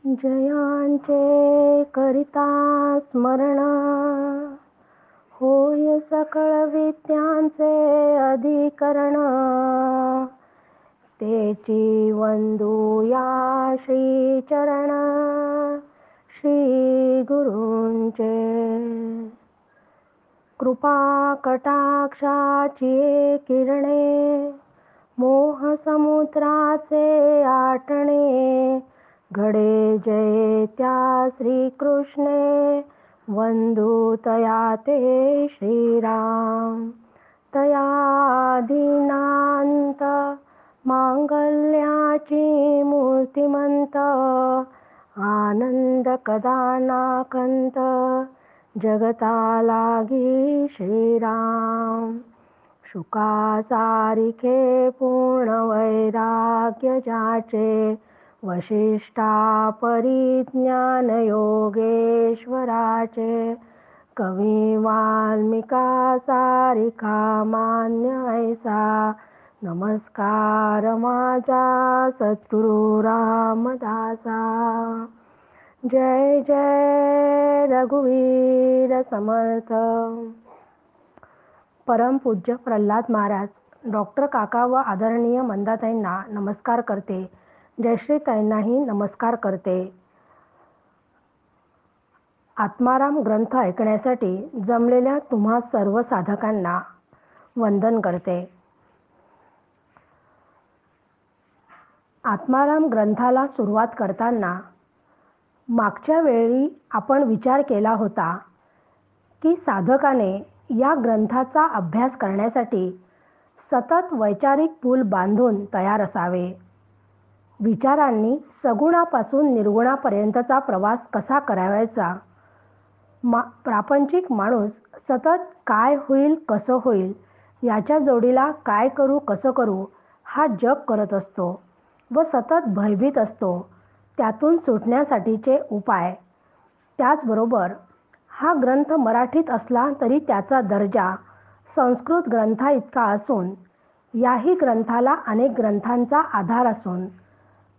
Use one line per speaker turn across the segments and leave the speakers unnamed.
जयांचे करिता स्मरण, होय सकळ विद्यांचे अधिकरण. तेची वंदूया श्री चरण, श्री गुरूंचे. कृपा कटाक्षाची किरणे, मोह समुद्राचे आटणे. घडे जय त्या श्रीकृष्णे, वंदू तया ते श्रीराम. तया दीनांत मांगल्याची मूर्तिमंत, आनंद कदा नाकंत. जगता लागी श्रीराम. शुका सारिखे पूर्ण वैराग्य ज्याचे, वशिष्ठा परिज्ञान योगेश्वराचे. कवी वाल्मिका सारिखा मान्य ऐसा, नमस्कार माझा सद्गुरु रामदासा. जय जय रघुवीर समर्थ. परमपूज्य प्रल्हाद महाराज डॉक्टर काका व आदरणीय मंदाताईंना नमस्कार करते. जयश्रीताईंनाही नमस्कार करते. आत्माराम ग्रंथ ऐकण्यासाठी जमलेल्या तुम्हा सर्व साधकांना वंदन करते. आत्माराम ग्रंथाला सुरुवात करताना मागच्या वेळी आपण विचार केला होता की साधकाने या ग्रंथाचा अभ्यास करण्यासाठी सतत वैचारिक पूल बांधून तयार असावे. विचारांनी सगुणापासून निर्गुणापर्यंतचा प्रवास कसा करावायचा. प्रापंचिक माणूस सतत काय होईल कसं होईल याच्या जोडीला काय करू कसं करू हा जप करत असतो व सतत भयभीत असतो. त्यातून सुटण्यासाठीचे उपाय. त्याचबरोबर हा ग्रंथ मराठीत असला तरी त्याचा दर्जा संस्कृत ग्रंथा इतका असून याही ग्रंथाला अनेक ग्रंथांचा आधार असून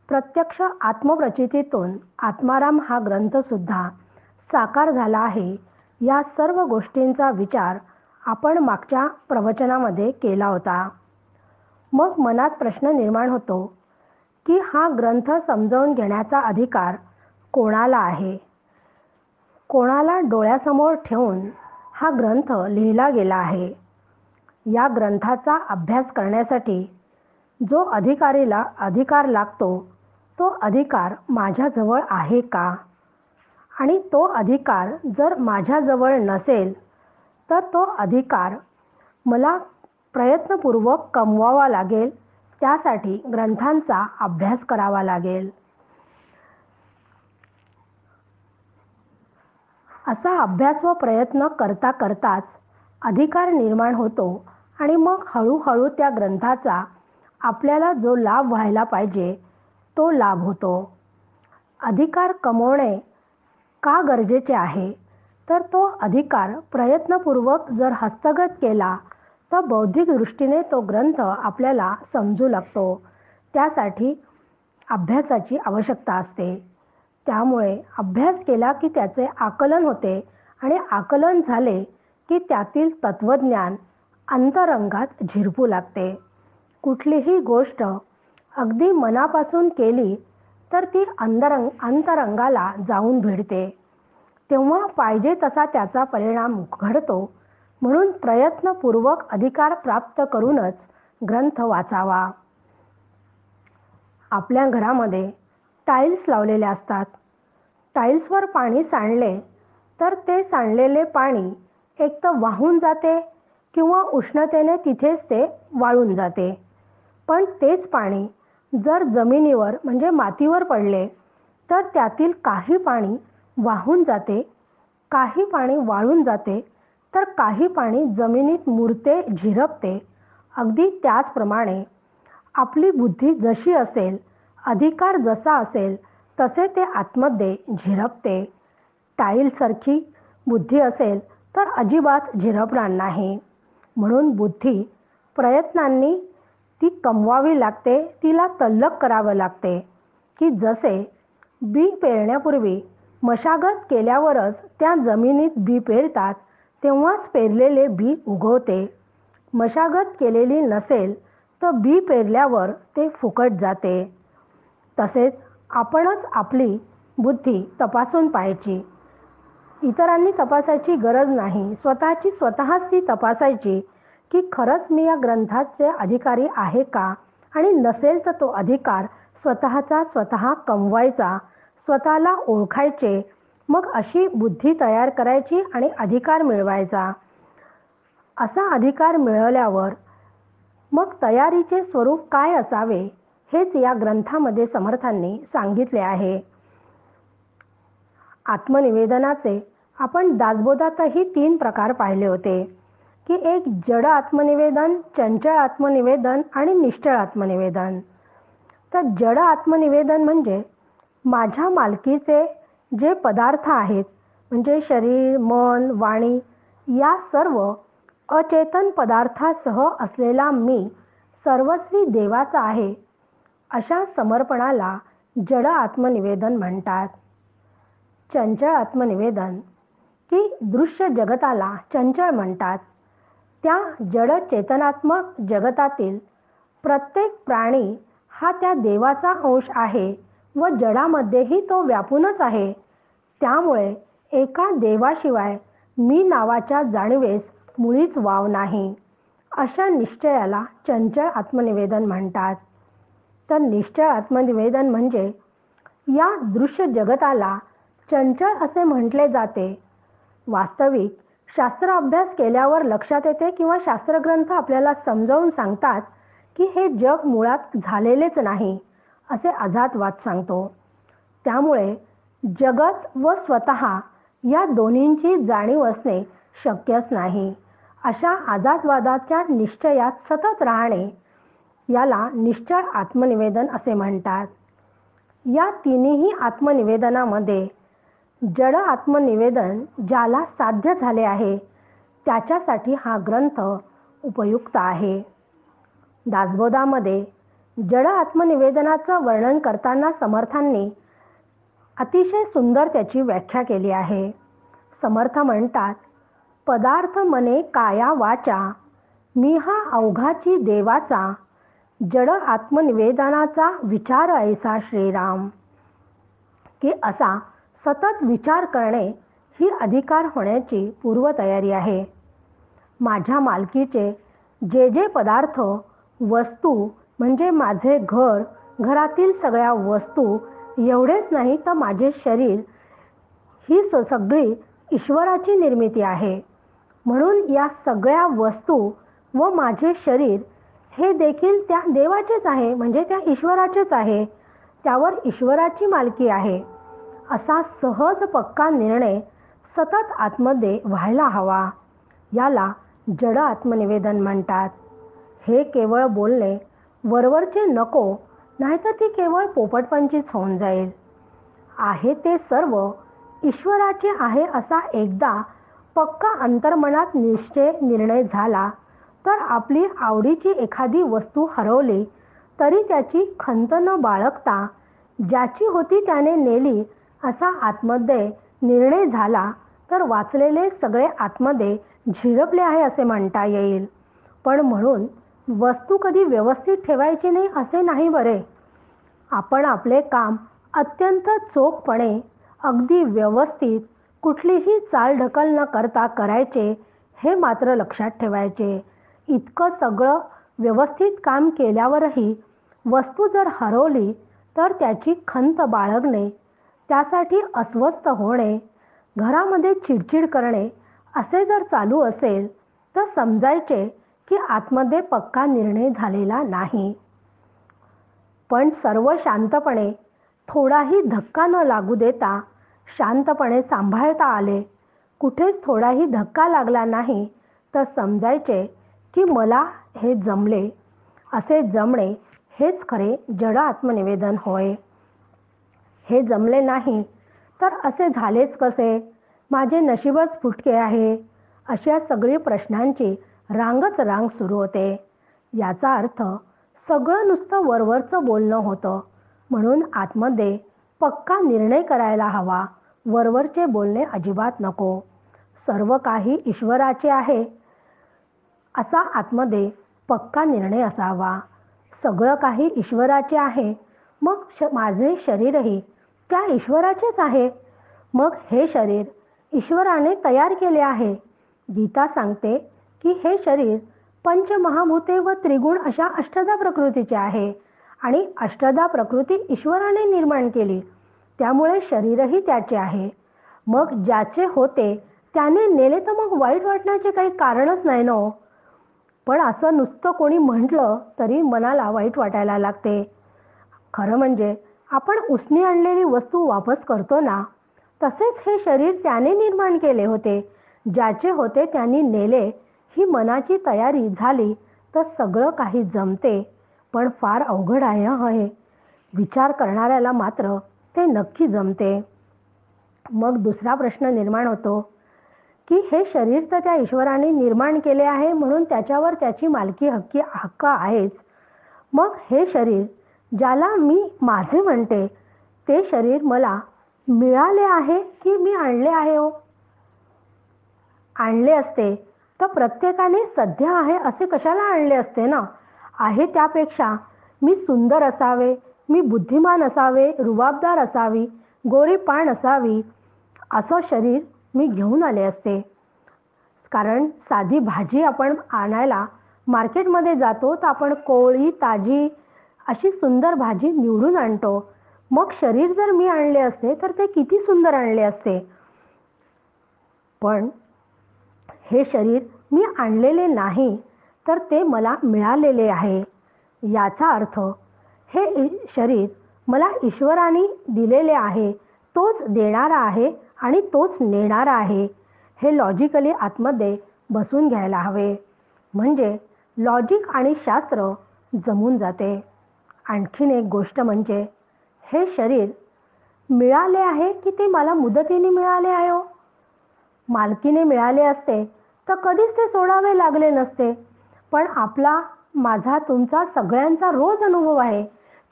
प्रत्यक्ष आत्मप्रचितीतून आत्माराम हा ग्रंथसुद्धा साकार झाला आहे. या सर्व गोष्टींचा विचार आपण मागच्या प्रवचनामध्ये केला होता. मग मनात प्रश्न निर्माण होतो की हा ग्रंथ समजावून घेण्याचा अधिकार कोणाला आहे. कोणाला डोळ्यासमोर ठेवून हा ग्रंथ लिहिला गेला आहे. या ग्रंथाचा अभ्यास करण्यासाठी जो अधिकार लागतो तो अधिकार माझ्याजवळ आहे का. आणि तो अधिकार जर माझ्याजवळ नसेल तर तो अधिकार मला प्रयत्नपूर्वक कमवावा लागेल. त्यासाठी ग्रंथांचा अभ्यास करावा लागेल. असा अभ्यास व प्रयत्न करता करताच अधिकार निर्माण होतो आणि मग हळूहळू त्या ग्रंथाचा आपल्याला जो लाभ व्हायला पाहिजे तो लाभ होतो. अधिकार कमवणे का गरजेचे आहे तर तो अधिकार प्रयत्नपूर्वक जर हस्तगत केला तर बौद्धिक दृष्टीने तो ग्रंथ आपल्याला समजू लागतो. त्यासाठी अभ्यासाची आवश्यकता असते. त्यामुळे अभ्यास केला की त्याचे आकलन होते आणि आकलन झाले की त्यातील तत्वज्ञान अंतरंगात झिरपू लागते. कुठलीही गोष्ट अगदी मनापासून केली तर ती अंतरंगाला जाऊन भिडते. तेव्हा पाहिजे तसा त्याचा परिणाम घडतो. म्हणून प्रयत्नपूर्वक अधिकार प्राप्त करूनच ग्रंथ वाचावा. आपल्या घरामध्ये टाईल्स लावलेले असतात. टाईल्सवर पाणी सांडले तर ते सांडलेले पाणी एक तर वाहून जाते किंवा उष्णतेने तिथेच ते वाळून जाते. पण तेच पाणी जर जमिनीवर म्हणजे मातीवर पडले तर त्यातील काही पाणी वाहून जाते, काही पाणी वाळून जाते तर काही पाणी जमिनीत मुरते, झिरपते. अगदी त्याचप्रमाणे आपली बुद्धी जशी असेल, अधिकार जसा असेल तसे ते आतमध्ये झिरपते. टाईलसारखी बुद्धी असेल तर अजिबात झिरपणार नाही. म्हणून बुद्धी प्रयत्नांनी ती कमवावी लागते, तिला तल्लख करावं लागते की जसे बी पेरण्यापूर्वी मशागत केल्यावरच त्या जमिनीत बी पेरतात, तेव्हाच पेरलेले बी उगवते. मशागत केलेली नसेल तर बी पेरल्यावर ते फुकट जाते. तसेच आपणच आपली बुद्धी तपासून पाहायची. इतरांनी तपासायची गरज नाही. स्वतःच ती तपासायची की खरंच मी या ग्रंथाचे अधिकारी आहे का, आणि नसेल तर तो अधिकार स्वतः कमवायचा, स्वतःला ओळखायचे, मग अशी बुद्धी तयार करायची आणि अधिकार मिळवायचा. असा अधिकार मिळवल्यावर मग तयारीचे स्वरूप काय असावे हेच या ग्रंथामध्ये समर्थांनी सांगितले आहे. आत्मनिवेदनाचे आपण दासबोधातही 3 प्रकार पाहिले होते की एक जड आत्मनिवेदन, चंचल आत्मनिवेदन आणि निश्चळ आत्मनिवेदन. तर जड आत्मनिवेदन म्हणजे माझ्या मालकीचे जे पदार्थ आहेत, म्हणजे शरीर, मन, वाणी, या सर्व अचेतन पदार्थासह असलेला मी सर्वस्वी देवाचा आहे, अशा समर्पणाला जड आत्मनिवेदन म्हणतात. चंचल आत्मनिवेदन की दृश्य जगताला चंचल म्हणतात. त्या जड चेतनात्मक जगतातील प्रत्येक प्राणी हा त्या देवाचा अंश आहे व जडामध्येही तो व्यापूनच आहे. त्यामुळे एका देवाशिवाय मी नावाच्या जाणीवेस मुळीच वाव नाही. अशा निश्चयाला चंचल आत्मनिवेदन म्हणतात. तर निश्चल आत्मनिवेदन म्हणजे या दृश्य जगताला चंचल असे म्हटले जाते. वास्तविक शास्त्र अभ्यास केल्यावर लक्षात येते किंवा शास्त्रग्रंथ आपल्याला समजावून सांगतात की हे जग मुळात झालेलेच नाही, असे अजातवाद सांगतो. त्यामुळे जगत व स्वतः या दोन्हींची जाणीव असणे शक्यच नाही. अशा अजातवादाच्या निश्चयात सतत राहणे याला निश्चळ आत्मनिवेदन असे म्हणतात. या तिन्ही आत्मनिवेदनामध्ये जड आत्मनिवेदन ज्याला साध्य झाले आहे त्याच्यासाठी हा ग्रंथ उपयुक्त आहे. दासबोधामध्ये जड आत्मनिवेदनाचं वर्णन करताना समर्थांनी अतिशय सुंदर त्याची व्याख्या केली आहे. समर्थ म्हणतात, पदार्थ मने काया वाचा, मी हा अवघाची देवाचा, जड आत्मनिवेदनाचा विचार ऐसा श्रीराम. की असा सतत विचार करणे ही अधिकार होण्याची पूर्वतयारी आहे. माझ्या मालकीचे जे जे पदार्थ, वस्तू म्हणजे माझे घर, घरातील सगळ्या वस्तू, एवढेच नाही तर माझे शरीर, ही सगळी ईश्वराची निर्मिती आहे. म्हणून या सगळ्या वस्तू व माझे शरीर हे देखील त्या देवाचेच आहे, म्हणजे त्या ईश्वराचेच आहे. त्यावर ईश्वराची मालकी आहे. असा सहज पक्का निर्णय सतत आतमध्ये व्हायला हवा. याला जड आत्मनिवेदन म्हणतात. हे केवळ बोलणे वरवरचे नको, नाहीतर ती केवळ पोपटपंचीच होऊन जाईल. आहे ते सर्व ईश्वराचे आहे असा एकदा पक्का अंतर्मनात निर्णय झाला तर आपली आवडीची एखादी वस्तू हरवली तरी त्याची खंत न बाळगता ज्याची होती त्याने नेली असा आतमध्ये निर्णय झाला तर वाचलेले सगळे आतमध्ये झिरपले आहे असे म्हणता येईल. पण म्हणून वस्तू कधी व्यवस्थित ठेवायची नाही असे नाही बरे. आपण आपले काम अत्यंत चोखपणे, अगदी व्यवस्थित, कुठलीही चालढकल न करता करायचे हे मात्र लक्षात ठेवायचे. इतकं सगळं व्यवस्थित काम केल्यावरही वस्तू जर हरवली तर त्याची खंत बाळगणे, त्यासाठी अस्वस्थ होणे, घरामध्ये चिडचिड करणे असे जर चालू असेल तर समजायचे की आतमध्ये पक्का निर्णय झालेला नाही. पण सर्व शांतपणे, थोडाही धक्का न लागू देता शांतपणे सांभाळता आले, कुठेच थोडाही धक्का लागला नाही तर समजायचे की मला हे जमले. असे जमणे हेच खरे जड आत्मनिवेदन होय. हे जमले नाही तर असे झालेच कसे, माझे नशीबच फुटके आहे, अशा सगळी प्रश्नांची रांगच रांग सुरू होते. याचा अर्थ सगळं नुसतं वरवरचं बोलणं होतं. म्हणून आतमध्ये पक्का निर्णय करायला हवा. वरवरचे बोलणे अजिबात नको. सर्व काही ईश्वराचे आहे असा आतमध्ये पक्का निर्णय असावा. सगळं काही ईश्वराचे आहे, मग माझे शरीरही त्या ईश्वराचेच आहे. मग हे शरीर ईश्वराने तयार केले आहे. गीता सांगते की हे शरीर पंचमहाभूते व त्रिगुण अशा अष्टधा प्रकृतीचे आहे आणि अष्टधा प्रकृती ईश्वराने निर्माण केली, त्यामुळे शरीरही त्याचे आहे. मग ज्याचे होते त्याने नेले तर मग वाईट वाटण्याचे काही कारणच नाही ना. पण असं नुसतं कोणी म्हटलं तरी मनाला वाईट वाटायला लागते. खरं म्हणजे आपण उसने आणलेली वस्तू वापस करतो ना, तसेच हे शरीर त्याने निर्माण केले होते. ज्याचे होते त्यांनी नेले. ही मनाची तयारी झाली तर सगळं काही जमते. पण फार अवघड आहे हे. विचार करणाऱ्याला मात्र ते नक्की जमते. मग दुसरा प्रश्न निर्माण होतो की हे शरीर तर त्या ईश्वराने निर्माण केले आहे म्हणून त्याच्यावर त्याची मालकी हक्क आहेच. मग हे शरीर ज्याला मी माझे म्हणते ते शरीर मला मिळाले आहे की मी आणले आहे हो? आणले असते तर प्रत्येकाने सध्या आहे असे कशाला आणले असते ना. आहे त्यापेक्षा मी सुंदर असावे, मी बुद्धिमान असावे, रुबाबदार असावी, गोरी पाण असावी असं शरीर मी घेऊन आले असते. कारण साधी भाजी आपण आणायला मार्केटमध्ये जातो तर आपण कोवळी ताजी अशी सुंदर भाजी निवडून आणतो. मग शरीर जर मी आणले असते तर ते किती सुंदर आणले असते. पण हे शरीर मी आणलेले नाही तर ते मला मिळालेले आहे. याचा अर्थ हे शरीर मला ईश्वराने दिलेले आहे, तोच देणारा आहे आणि तोच नेणारा आहे. हे लॉजिकली आतमध्ये बसून घ्यायला हवे. म्हणजे लॉजिक आणि शास्त्र जमून जाते. आणखीन एक गोष्ट म्हणजे हे शरीर मिळाले आहे की ते मला मुदतीने मिळाले आहे हो? मालकीने मिळाले असते तर कधीच ते सोडावे लागले नसते. पण आपला, माझा, तुमचा, सगळ्यांचा रोज अनुभव आहे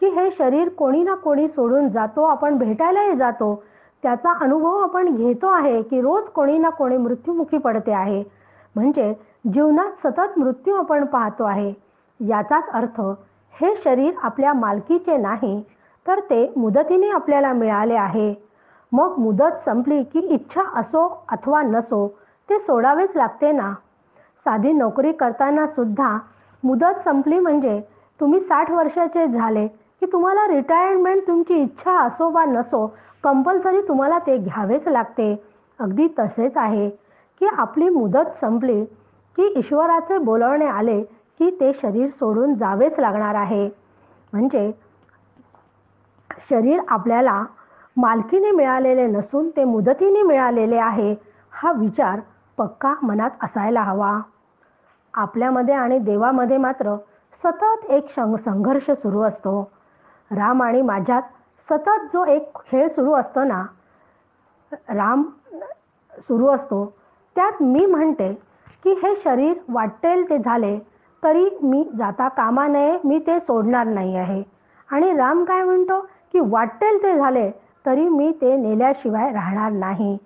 की हे शरीर कोणी ना कोणी सोडून जातो. आपण भेटायलाही जातो, त्याचा अनुभव आपण घेतो आहे की रोज कोणी ना कोणी मृत्युमुखी पडते आहे. म्हणजे जीवनात सतत मृत्यू आपण पाहतो आहे. याचाच अर्थ हे शरीर आपल्या मालकीचे नाही तर ते मुदतीने आपल्याला मिळाले आहे. मग मुदत संपली की इच्छा असो अथवा नसो ते सोडावेच लागते ना. साधी नोकरी करताना सुद्धा मुदत संपली म्हणजे तुम्ही 60 वर्षाचे झाले की तुम्हाला रिटायरमेंट तुमची इच्छा असो वा नसो कंपल्सरी तुम्हाला ते घ्यावेच लागते. अगदी तसेच आहे की आपली मुदत संपली की ईश्वराचे बोलावणे आले की ते शरीर सोडून जावेच लागणार आहे. म्हणजे शरीर आपल्याला मालकीने मिळालेले नसून ते मुदतीने मिळालेले आहे, हा विचार पक्का मनात असायला हवा. आपल्यामध्ये आणि देवामध्ये मात्र सतत एक संघर्ष सुरू असतो. राम आणि माझ्यात सतत जो एक खेळ सुरू असतो ना, राम सुरू असतो, त्यात मी म्हणते की हे शरीर वाटेल ते झाले तरी मी जाता कामा नये, मी ते सोडणार नाही आहे. आणि राम काय म्हणतो की वाटेल ते झाले तरी मी ते नेल्याशिवाय राहणार नाही.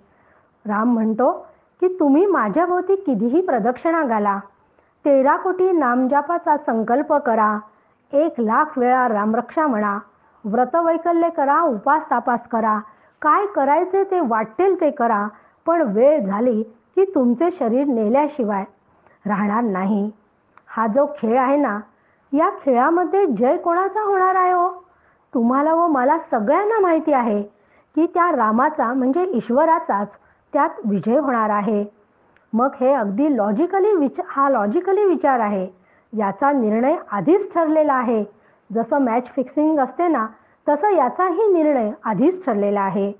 राम म्हणतो की तुम्ही माझ्याभोवती कितीही प्रदक्षिणा घाला, 13 कोटी नामजापाचा संकल्प करा, 1,00,000 वेळा रामरक्षा म्हणा, व्रतवैकल्य करा, उपास तापास करा, काय करायचे ते वाटेल ते करा, पण वेळ झाली की तुमचे शरीर नेल्याशिवाय राहणार नाही. हा जो खेळ आहे ना, या खेळामध्ये जय कोणाचा होणार आहे हो? तुम्हाला व मला सगळ्यांना माहिती आहे की त्या रामाचा म्हणजे ईश्वराचाच त्यात विजय होणार आहे. मग हे अगदी लॉजिकली विचार आहे. याचा निर्णय आधीच ठरलेला आहे. जसं मॅच फिक्सिंग असते ना, तसं याचाही निर्णय आधीच ठरलेला आहे.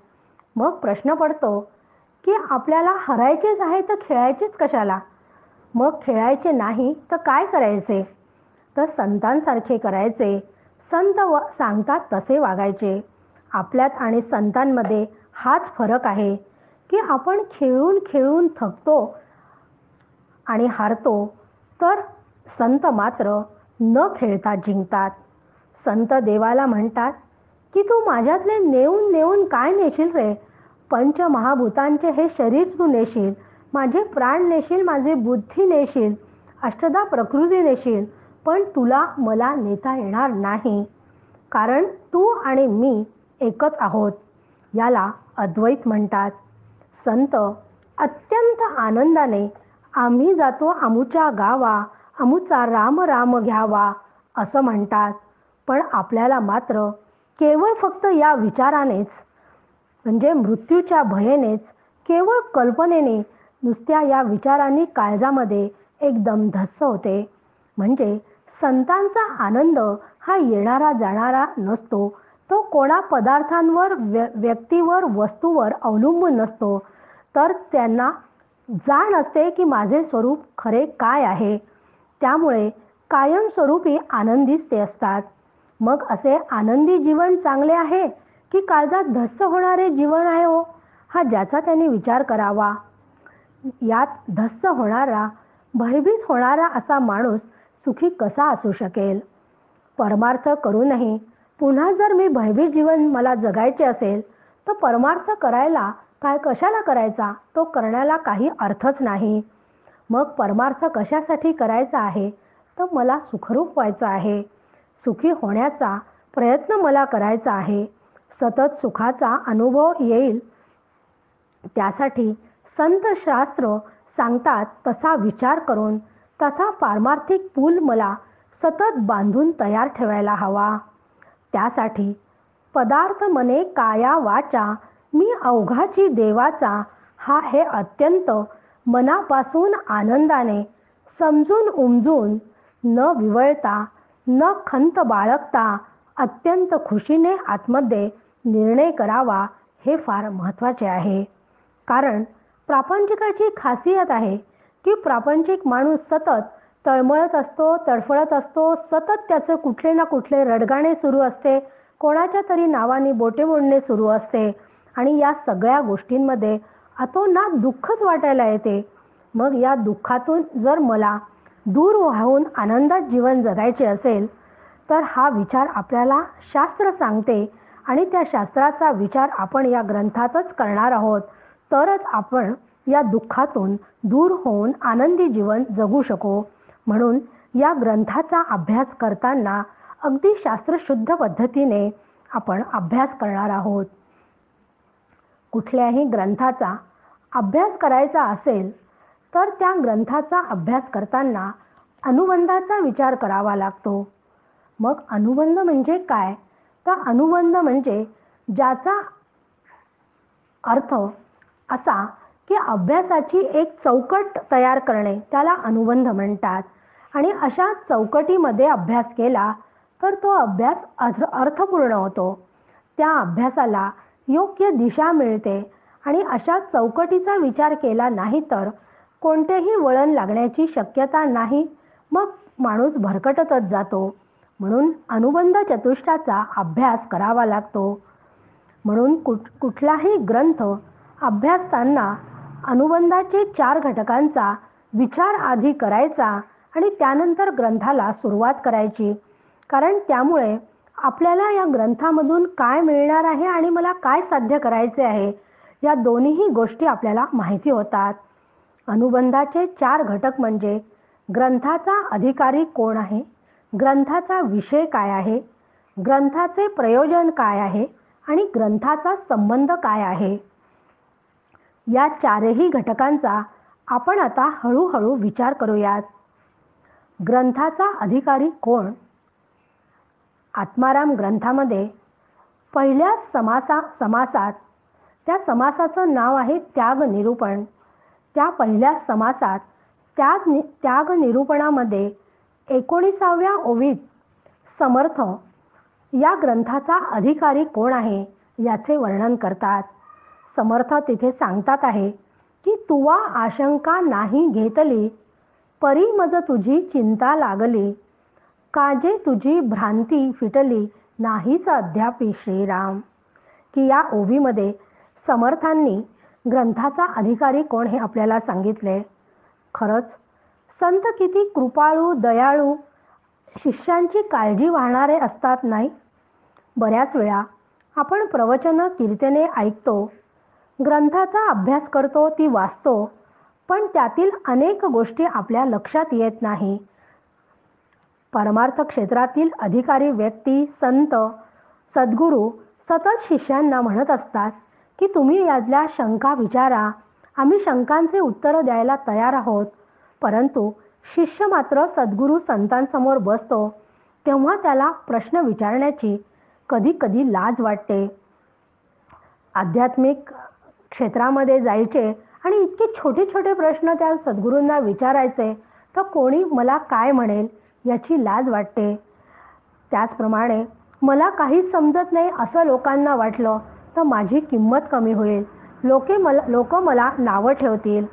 मग प्रश्न पडतो की आपल्याला हरायचेच आहे तर खेळायचेच कशाला? मग खेळायचे नाही तर काय करायचे? तर संतांसारखे करायचे. संत सांगतात तसे वागायचे. आपल्यात आणि संतांमध्ये हाच फरक आहे की आपण खेळून खेळून थकतो आणि हारतो, तर संत मात्र न खेळता जिंकतात. संत देवाला म्हणतात की तू माझ्यातले नेऊन नेऊन काय नेशील रे? पंचमहाभूतांचे हे शरीर तू नेशील, माझे प्राण नेशील, माझी बुद्धी नेशील, अष्टधा प्रकृती नेशील, पण तुला मला नेता येणार नाही. कारण तू आणि मी एकच आहोत. याला अद्वैत म्हणतात. संत अत्यंत आनंदाने आम्ही जातो अमुच्या गावा, अमुचा राम राम घ्यावा असं म्हणतात. पण आपल्याला मात्र केवळ फक्त या विचारानेच, म्हणजे मृत्यूच्या भयेनेच, केवळ कल्पनेने, नुसत्या या विचारांनी काळजामध्ये एकदम धस्स होते. म्हणजे संतांचा आनंद हा येणारा जाणारा नसतो. तो कोणा पदार्थांवर, व्यक्तीवर, वस्तूवर अवलंबून नसतो. तर त्यांना जाण असते की माझे स्वरूप खरे काय आहे. त्यामुळे कायमस्वरूपी आनंदीच ते असतात. मग असे आनंदी जीवन चांगले आहे की काळजात धस्स होणारे जीवन आहे हो? हा ज्याचा त्यांनी विचार करावा. यात धस्स होणारा, भयभीत होणारा असा माणूस सुखी कसा असू शकेल? परमार्थ करूनही पुन्हा जर मी भयभीत जीवन मला जगायचे असेल तर परमार्थ करायला कशाला करायचा? तो करण्याला काही अर्थच नाही. मग परमार्थ कशासाठी करायचा आहे? तर मला सुखरूप व्हायचं आहे. सुखी होण्याचा प्रयत्न मला करायचा आहे. सतत सुखाचा अनुभव येईल त्यासाठी संत शास्त्र सांगतात तसा विचार करून तसा पारमार्थिक पूल मला सतत बांधून तयार ठेवायला हवा. त्यासाठी पदार्थ मने काया वाचा मी अवघाची देवाचा हे अत्यंत मनापासून आनंदाने समजून उमजून न विवळता न खंत बाळगता अत्यंत खुशीने आतमध्ये निर्णय करावा. हे फार महत्त्वाचे आहे. कारण प्रापंचिकाची खासियत आहे की प्रापंचिक माणूस सतत तळमळत असतो, तडफडत असतो. सतत त्याचं कुठले ना कुठले रडगाणे सुरू असते, कोणाच्या तरी नावाने बोटे मोडणे सुरू असते आणि या सगळ्या गोष्टींमध्ये अतोनात दुःखच वाटायला येते. मग या दुःखातून जर मला दूर वाहून आनंदात जीवन जगायचे असेल तर हा विचार आपल्याला शास्त्र सांगते आणि त्या शास्त्राचा विचार आपण या ग्रंथातच करणार आहोत. तरच आपण या दुःखातून दूर होऊन आनंदी जीवन जगू शकू. म्हणून या ग्रंथाचा अभ्यास करताना अगदी शास्त्रशुद्ध पद्धतीने आपण अभ्यास करणार आहोत. कुठल्याही ग्रंथाचा अभ्यास करायचा असेल तर त्या ग्रंथाचा अभ्यास करताना अनुबंधाचा विचार करावा लागतो. मग अनुबंध म्हणजे काय? तर अनुबंध म्हणजे ज्याचा अर्थ असा की अभ्यासाची एक चौकट तयार करणे, त्याला अनुबंध म्हणतात. आणि अशा चौकटीमध्ये अभ्यास केला तर तो अभ्यास अर्थपूर्ण होतो. त्या अभ्यासाला योग्य दिशा मिळते आणि अशा चौकटीचा विचार केला नाही तर कोणतेही वळण लागण्याची शक्यता नाही. मग माणूस भरकटतच जातो. म्हणून अनुबंध चतुष्टाचा अभ्यास करावा लागतो. म्हणून कुठलाही ग्रंथ अभ्यासताना अनुबंधाचे 4 घटकांचा विचार आधी करायचा आणि त्यानंतर ग्रंथाला सुरुवात करायची. कारण त्यामुळे आपल्याला या ग्रंथामधून काय मिळणार आहे आणि मला काय साध्य करायचे आहे या दोन्हीही गोष्टी आपल्याला माहिती होतात. अनुबंधाचे 4 घटक म्हणजे ग्रंथाचा अधिकारी कोण आहे, ग्रंथाचा विषय काय आहे, ग्रंथाचे प्रयोजन काय आहे आणि ग्रंथाचा संबंध काय आहे. या 4ही घटकांचा आपण आता हळूहळू विचार करूयात. ग्रंथाचा अधिकारी कोण? आत्माराम ग्रंथामध्ये पहिल्या समासात त्या समासाचं नाव आहे त्याग निरूपण. त्या पहिल्या समासात त्याग निरूपणामध्ये 19व्या ओवीत समर्थ या ग्रंथाचा अधिकारी कोण आहे याचे वर्णन करतात. समर्थ तिथे सांगतात आहे की तुवा आशंका नाही घेतली, परी मज तुझी चिंता लागली, काजे तुझी भ्रांती फिटली नाहीच अद्यापि श्रीराम. की या ओवीमध्ये समर्थांनी ग्रंथाचा अधिकारी कोण हे आपल्याला सांगितले. खरंच संत किती कृपाळू, दयाळू, शिष्यांची काळजी वाहणारे असतात नाही. बऱ्याच वेळा आपण प्रवचनं कीर्तने ऐकतो, ग्रंथाचा अभ्यास करतो, ती वाचतो, पण त्यातील अनेक गोष्टी आपल्या लक्षात येत नाही. परमार्थ क्षेत्रातील अधिकारी व्यक्ती, संत, सद्गुरू सतत शिष्यांना म्हणत असतात की तुम्ही यातल्या शंका विचारा, आम्ही शंकांचे उत्तर द्यायला तयार आहोत. परंतु शिष्य मात्र सद्गुरू संतांसमोर बसतो तेव्हा त्याला प्रश्न विचारण्याची कधी कधी लाज वाटते. आध्यात्मिक क्षेत्रामध्ये जायचे आणि इतके छोटे छोटे प्रश्न त्या सद्गुरूंना विचारायचे तर कोणी मला काय म्हणेल याची लाज वाटते. त्याचप्रमाणे मला काहीच समजत नाही असं लोकांना वाटलं तर माझी किंमत कमी होईल, लोक मला नावं ठेवतील,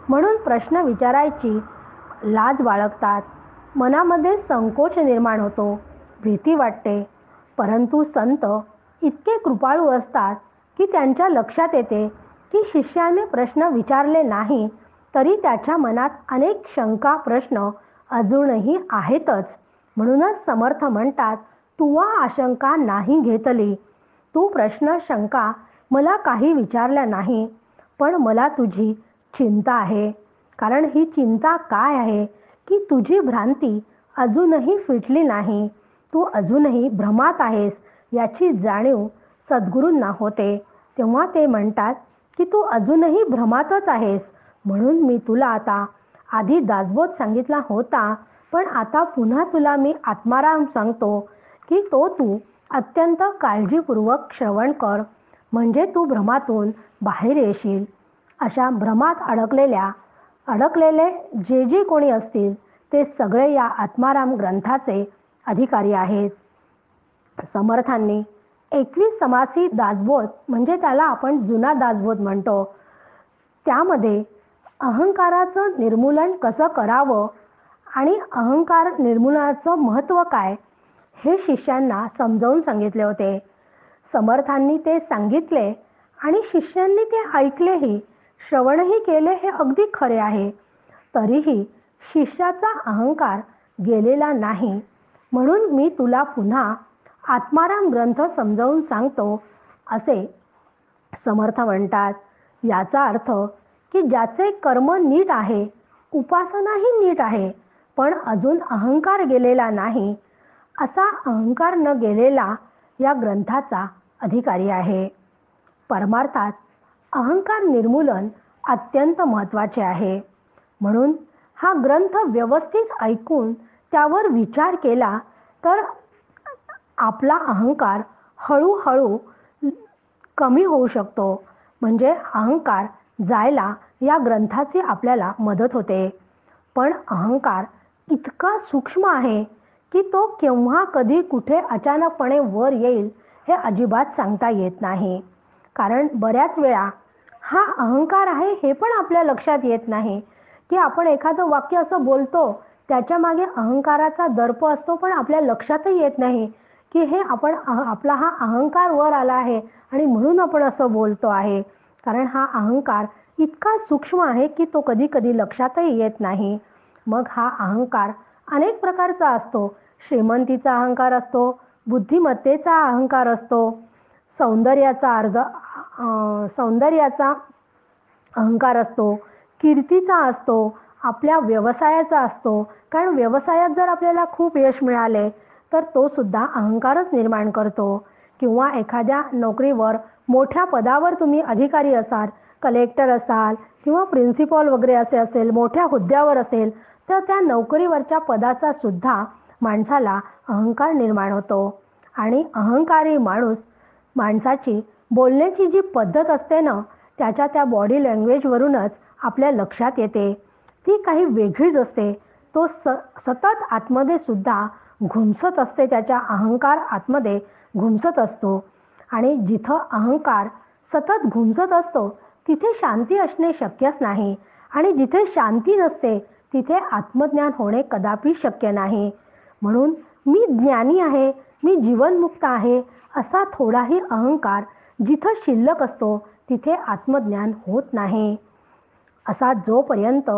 म्हणून प्रश्न विचारायची लाज बाळगतात. मनामध्ये संकोच निर्माण होतो, भीती वाटते. परंतु संत इतके कृपाळू असतात की त्यांच्या लक्षात येते की शिष्याने प्रश्न विचारले नाही तरी त्याच्या मनात अनेक शंका प्रश्न अजूनही आहेतच. म्हणूनच समर्थ म्हणतात, तुवा आशंका नाही घेतली. तू प्रश्न शंका मला काही विचारल्या नाही, पण मला तुझी चिंता आहे. कारण ही चिंता काय आहे की तुझी भ्रांती अजूनही फिटली नाही, तू अजूनही भ्रमात आहेस याची जाणीव सद्गुरूंना होते. तेव्हा ते म्हणतात की तू अजूनही भ्रमातच आहेस, म्हणून मी तुला आता आधी दासबोध सांगितला होता, पण आता पुन्हा तुला मी आत्माराम सांगतो की तू अत्यंत काळजीपूर्वक श्रवण कर, म्हणजे तू भ्रमातून बाहेर येशील. अशा भ्रमात अडकलेले जे कोणी असतील ते सगळे या आत्माराम ग्रंथाचे अधिकारी आहेत. समर्थांनी 21 समासी दासबोध म्हणजे त्याला आपण जुना दासबोध म्हणतो, त्यामध्ये अहंकाराचं निर्मूलन कसं करावं आणि अहंकार निर्मूलनाचं महत्त्व काय हे शिष्यांना समजावून सांगितले होते. समर्थांनी ते सांगितले आणि शिष्यांनी ते ऐकलेही, श्रवणही केले, हे अगदी खरे आहे. तरीही शिष्याचा अहंकार गेलेला नाही, म्हणून मी तुला पुन्हा आत्माराम ग्रंथ समजावून सांगतो असे समर्थ म्हणतात. याचा अर्थ की ज्याचे कर्म नीट आहे, उपासनाही नीट आहे, पण अजून अहंकार गेलेला नाही, असा अहंकार न गेलेला या ग्रंथाचा अधिकारी आहे. परमार्थात अहंकार निर्मूलन अत्यंत महत्त्वाचे आहे. म्हणून हा ग्रंथ व्यवस्थित ऐकून त्यावर विचार केला तर आपला अहंकार हळूहळू कमी होऊ शकतो. म्हणजे अहंकार जायला या ग्रंथाची आपल्याला मदत होते. पण अहंकार इतका सूक्ष्म आहे की तो केव्हा कधी कुठे अचानकपणे वर येईल हे अजिबात सांगता येत नाही. कारण बऱ्याच वेळा हा अहंकार आहे हे पण आपल्या लक्षात येत नाही की आपण एखादं वाक्य असं बोलतो, त्याच्या मागे अहंकाराचा दर्प असतो, पण आपल्या लक्षातही येत नाही की हे आपला हा अहंकार वर आला आहे आणि म्हणून आपण असं बोलतो आहे. कारण हा अहंकार इतका सूक्ष्म आहे की तो कधी कधी लक्षातही येत नाही. मग हा अहंकार अनेक प्रकारचा असतो. श्रीमंतीचा अहंकार असतो, बुद्धिमत्तेचा अहंकार असतो, सौंदर्याचा अहंकार असतो, कीर्तीचा असतो, आपल्या व्यवसायाचा असतो. कारण व्यवसायात जर आपल्याला खूप यश मिळाले तर तो सुद्धा अहंकारच निर्माण करतो. किंवा एखाद्या नोकरीवर मोठ्या पदावर तुम्ही अधिकारी असाल, कलेक्टर असाल किंवा प्रिन्सिपल वगैरे असे असेल, मोठ्या हुद्द्यावर असेल, तर त्या नोकरीवरच्या पदाचा सुद्धा माणसाला अहंकार निर्माण होतो. आणि अहंकारी माणसाची बोलण्याची जी पद्धत असते ना, त्या बॉडी लँग्वेजवरूनच आपल्या लक्षात येते, ती काही वेगळीच असते. तो सतत आतमध्ये सुद्धा घुमसत असते, त्याच्या अहंकार आतमध्ये घुमसत असतो. आणि जिथं अहंकार सतत घुमसत असतो तिथे शांती असणे शक्यच नाही. आणि जिथे शांती नसते तिथे आत्मज्ञान होणे कदापि शक्य नाही. म्हणून मी ज्ञानी आहे, मी जीवनमुक्त आहे असा थोडाही अहंकार जिथं शिल्लक असतो तिथे आत्मज्ञान होत नाही. असा जोपर्यंत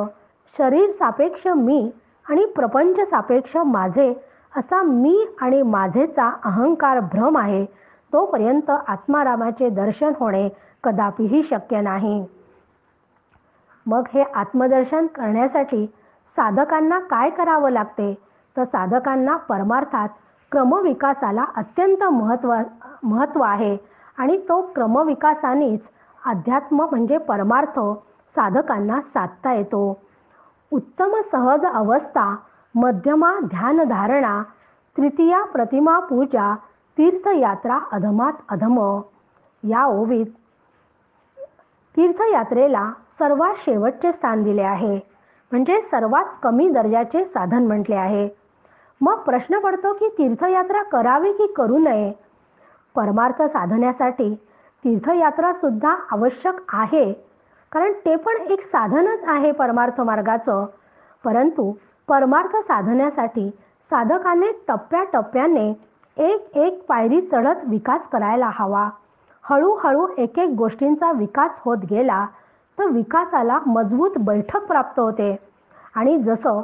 शरीर सापेक्ष मी आणि प्रपंच सापेक्ष माझे असा मी आणि माझेचा अहंकार भ्रम आहे, तोपर्यंत आत्मारामाचे दर्शन होणे कदापिही शक्य नाही. मग हे आत्मदर्शन करण्यासाठी साधकांना काय करावं लागते? तर साधकांना परमार्थात क्रमविकासाला अत्यंत महत्त्व आहे आणि तो क्रमविकासानेच अध्यात्म म्हणजे परमार्थ साधकांना साधता येतो. उत्तम सहज अवस्था, मध्यमा ध्यानधारणा, तृतीया प्रतिमा पूजा, तीर्थयात्रा अधमात अधम. या ओवीत तीर्थयात्रेला सर्वात शेवटचे स्थान दिले आहे, म्हणजे सर्वात कमी दर्जाचे साधन म्हटले आहे. मग प्रश्न पडतो की तीर्थयात्रा करावी की करू नये? परमार्थ साधण्यासाठी तीर्थयात्रा सुद्धा आवश्यक आहे, कारण ते पण एक साधनच आहे परमार्थ मार्गाचं. परंतु परमार्थ साधण्यासाठी साधकाने टप्प्याटप्प्याने एक एक पायरी चढत विकास करायला हवा. हळूहळू एक एक गोष्टींचा विकास होत गेला तर विकासाला मजबूत बैठक प्राप्त होते. आणि जसं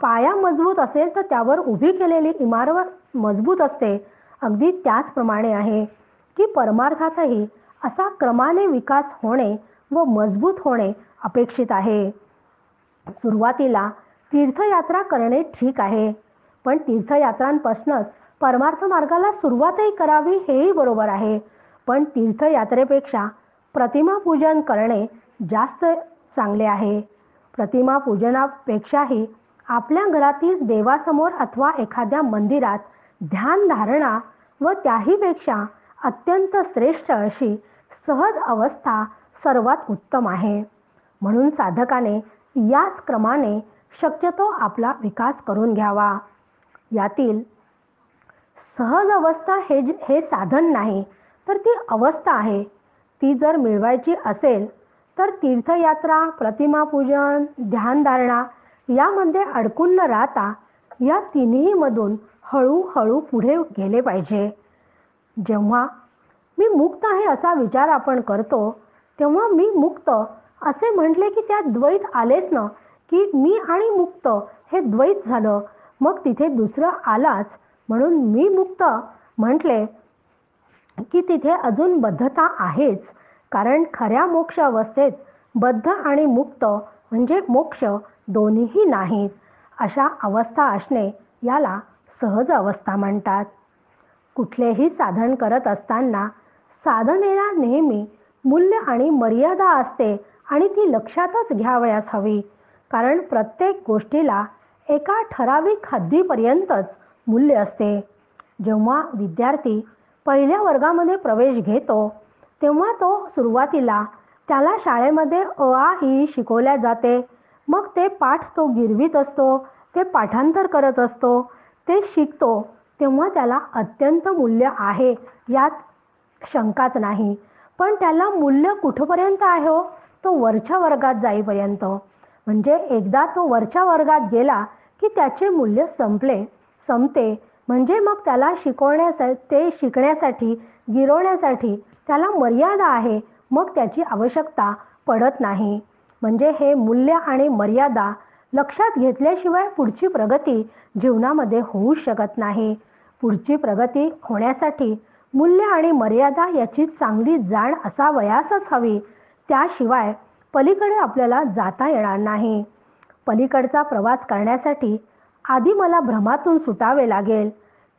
पाया मजबूत असेल तर त्यावर उभी केलेली इमारत मजबूत असते, अगदी त्याचप्रमाणे आहे की परमार्थातही असा क्रमाने विकास होणे व मजबूत होणे अपेक्षित आहे. सुरुवातीला तीर्थयात्रा करणे ठीक आहे, पण तीर्थयात्रांपासूनच परमार्थ मार्गाला सुरुवातही करावी हेही बरोबर आहे. पण तीर्थयात्रेपेक्षा प्रतिमा पूजन करणे जास्त चांगले आहे. प्रतिमा पूजनापेक्षाही आपल्या घरातील देवासमोर अथवा एखाद्या मंदिरात ध्यान धारणा व त्याहीपेक्षा अत्यंत श्रेष्ठ अशी सहज अवस्था सर्वात उत्तम आहे. म्हणून साधकाने याच क्रमाने शक्यतो आपला विकास करून घ्यावा. यातील सहज अवस्था हे साधन नाही, तर ती अवस्था आहे. ती जर मिळवायची असेल तर तीर्थयात्रा, प्रतिमापूजन, ध्यानधारणा यामध्ये अडकून न राहता या तिन्ही मधून हळूहळू पुढे गेले पाहिजे. जेव्हा मी मुक्त आहे असा विचार आपण करतो, तेव्हा मी मुक्त असे म्हटले की त्यात द्वैत आलेच ना, की मी आणि मुक्त हे द्वैत झालं. मग तिथे दुसरं आलाच, म्हणून मी मुक्त म्हटले की तिथे अजून बद्धता आहेच. कारण खऱ्या मोक्ष अवस्थेत बद्ध आणि मुक्त म्हणजे मोक्ष दोन्हीही नाहीत. अशा अवस्था असणे याला सहज अवस्था म्हणतात. कुठलेही साधन करत असताना साधनेला नेहमी मूल्य आणि मर्यादा असते आणि ती लक्षातच घ्यावयास हवी. कारण प्रत्येक गोष्टीला एका ठराविक हद्दीपर्यंतच मूल्य असते. जेव्हा विद्यार्थी पहिल्या वर्गामध्ये प्रवेश घेतो तेव्हा तो सुरुवातीला त्याला शाळेमध्ये अ आ इ शिकवल्या जाते. मग ते पाठ तो गिरवीत असतो, ते पाठांतर करत असतो, ते शिकतो, तेव्हा त्याला अत्यंत मूल्य आहे यात शंकाच नाही. पण त्याला मूल्य कुठपर्यंत आहे हो? तो वरच्या वर्गात जाईपर्यंत. म्हणजे एकदा तो वरच्या वर्गात गेला की त्याचे मूल्य संपते. म्हणजे मग त्याला ते शिकण्यासाठी, गिरवण्यासाठी त्याला मर्यादा आहे, मग त्याची आवश्यकता पडत नाही. म्हणजे हे मूल्य आणि मर्यादा लक्षात घेतल्याशिवाय पुढची प्रगती जीवनामध्ये होऊ शकत नाही. पुढची प्रगती होण्यासाठी मूल्य आणि मर्यादा याची चांगली जाण असावयासच हवी. त्याशिवाय पलीकडे आपल्याला जाता येणार नाही. पलीकडचा प्रवास करण्यासाठी आधी मला भ्रमातून सुटावे लागेल.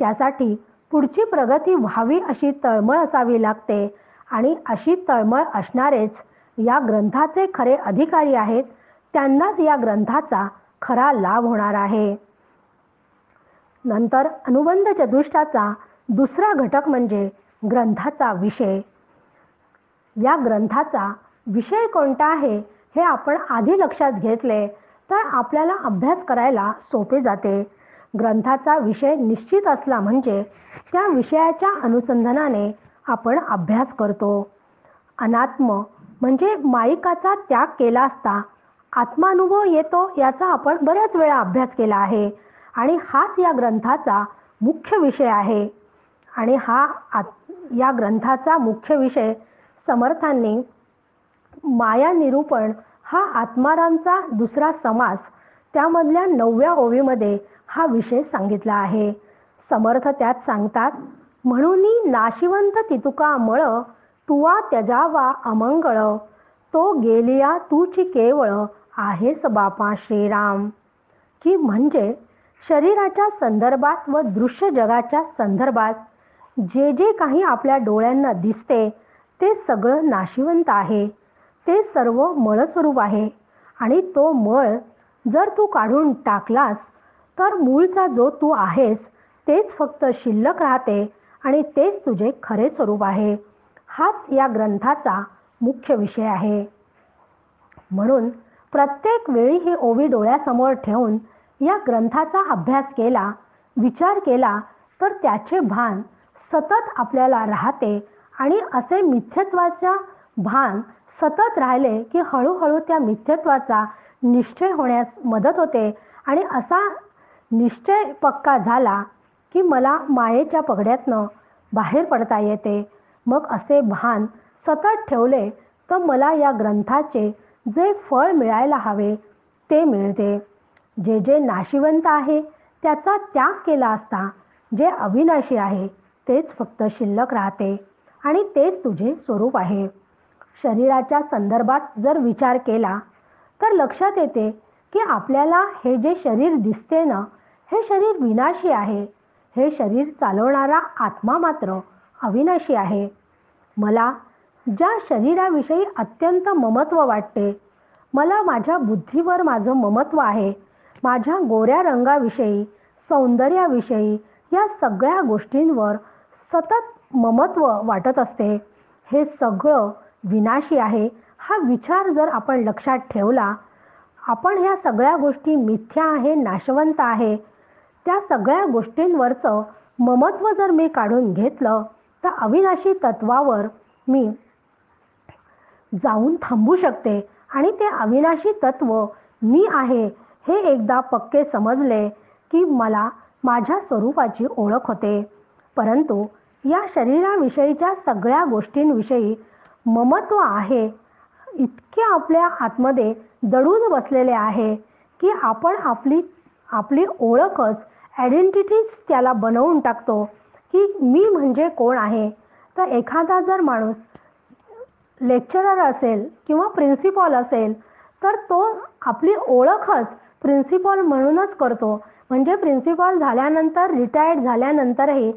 त्यासाठी पुढची प्रगती व्हावी अशी तळमळ असावी लागते आणि अशी तळमळ असणारेच या ग्रंथाचे खरे अधिकारी आहेत. त्यांनाच या ग्रंथाचा खरा लाभ होणार आहे. नंतर अनुबंध चतुष्टाचा दुसरा घटक म्हणजे ग्रंथाचा विषय. या ग्रंथाचा विषय कोणता आहे हे आपण आधी लक्षात घेतले तर आपल्याला अभ्यास करायला सोपे जाते. ग्रंथाचा विषय निश्चित असला म्हणजे त्या विषयाच्या अनुसंधानाने आपण अभ्यास करतो. अनात्म म्हणजे मायिकाचा त्याग केला असता आत्मानुभव येतो याचा आपण बऱ्याच वेळा अभ्यास केला आहे आणि हाच या ग्रंथाचा मुख्य विषय आहे. आणि या ग्रंथाचा मुख्य विषय समर्थांनी माया निरूपण हा आत्मारामचा दुसरा समास त्यामधल्या 9व्या ओवीमध्ये हा विषय सांगितला आहे. समर्थ त्यात सांगतात, म्हणून नाशिवंत तितुका मळ, तुवा त्यजावा अमंगळ, तो गेलिया तूची केवळ, आहेस बापा श्रीराम. की म्हणजे शरीराच्या संदर्भात व दृश्य जगाच्या संदर्भात जे जे काही आपल्या डोळ्यांना दिसते ते सगळं नाशिवंत आहे. ते सर्व मळस्वरूप आहे आणि तो मळ जर तू काढून टाकलास तर मूळचा जो तू आहेस तेच फक्त शिल्लक राहते आणि तेच तुझे खरे स्वरूप आहे. हाच या ग्रंथाचा मुख्य विषय आहे. म्हणून प्रत्येक वेळी ही ओवी डोळ्यासमोर ठेवून या ग्रंथाचा अभ्यास केला, विचार केला तर त्याचे भान सतत आपल्याला राहते आणि असे मिथ्यत्वाचा भान सतत राहिले की हळूहळू त्या मिथ्यत्वाचा निश्चय होण्यास मदत होते आणि असा निश्चय पक्का झाला की मला मायेच्या पगड्यातनं बाहेर पडता येते. मग असे भान सतत ठेवले तर मला या ग्रंथाचे जे फळ मिळायला हवे ते मिळते. जे जे नाशिवंत आहे त्याचा त्याग केला असता जे अविनाशी आहे तेच फक्त शिल्लक राहते आणि तेच तुझे स्वरूप आहे. शरीराच्या संदर्भात जर विचार केला तर लक्षात येते की आपल्याला हे जे शरीर दिसते ना, हे शरीर विनाशी आहे. हे शरीर चालवणारा आत्मा मात्र अविनाशी आहे. मला ज्या शरीराविषयी अत्यंत ममत्व वाटते, मला माझ्या बुद्धीवर माझं ममत्व आहे, माझ्या गोऱ्या रंगाविषयी, सौंदर्याविषयी या सगळ्या गोष्टींवर सतत ममत्व वाटत असते. हे सगळं विनाशी आहे हा विचार जर आपण लक्षात ठेवला, आपण ह्या सगळ्या गोष्टी मिथ्या आहे, नाशवंत आहे, त्या सगळ्या गोष्टींवरचं ममत्व जर मी काढून घेतलं तर अविनाशी तत्वावर मी जाऊन थांबू शकते आणि ते अविनाशी तत्व मी आहे हे एकदा पक्के समजले की मला माझ्या स्वरूपाची ओळख होते. परंतु या शरीराविषयीच्या सगळ्या गोष्टींविषयी ममत्व आहे इतके आपल्या आतमध्ये दडून बसलेले आहे की आपण आपली ओळखच, आयडेंटिटीच त्याला बनवून टाकतो की मी म्हणजे कोण आहे. तर एखादा जर माणूस लेक्चरर असेल किंवा प्रिन्सिपॉल असेल तर तो आपली ओळखच प्रिन्सिपॉल म्हणूनच करतो. म्हणजे प्रिन्सिपॉल झाल्यानंतर, रिटायर्ड झाल्यानंतरही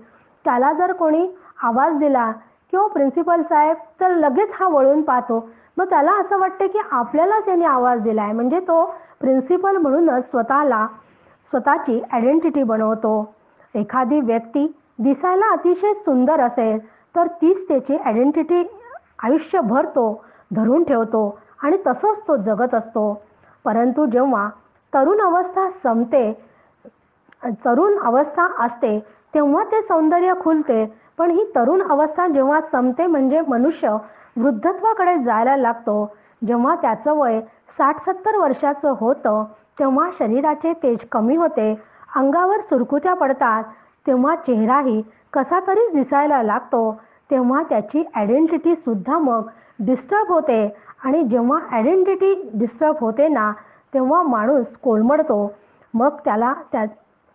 त्याला जर कोणी आवाज दिला किंवा प्रिन्सिपल साहेब तर लगेच हा वळून पाहतो. मग त्याला असं वाटते की आपल्यालाच त्याने आवाज दिला आहे, म्हणजे तो प्रिन्सिपल म्हणूनच स्वतःची आयडेंटिटी बनवतो. एखादी व्यक्ती दिसायला अतिशय सुंदर असेल तर तीच त्याची आयडेंटिटी आयुष्यभर तो धरून ठेवतो आणि तसंच तो जगत असतो. परंतु जेव्हा तरुण अवस्था असते तेव्हा ते सौंदर्य खुलते, पण ही तरुण अवस्था जेव्हा संपते म्हणजे मनुष्य वृद्धत्वाकडे जायला लागतो, जेव्हा त्याचं वय 60-70 वर्षाचं होतं तेव्हा शरीराचे तेज कमी होते, अंगावर सुरकुत्या पडतात, तेव्हा चेहराही कसा तरी दिसायला लागतो, तेव्हा त्याची आयडेंटिटी सुद्धा मग डिस्टर्ब होते आणि जेव्हा आयडेंटिटी डिस्टर्ब होते ना तेव्हा माणूस कोलमडतो. मग त्याला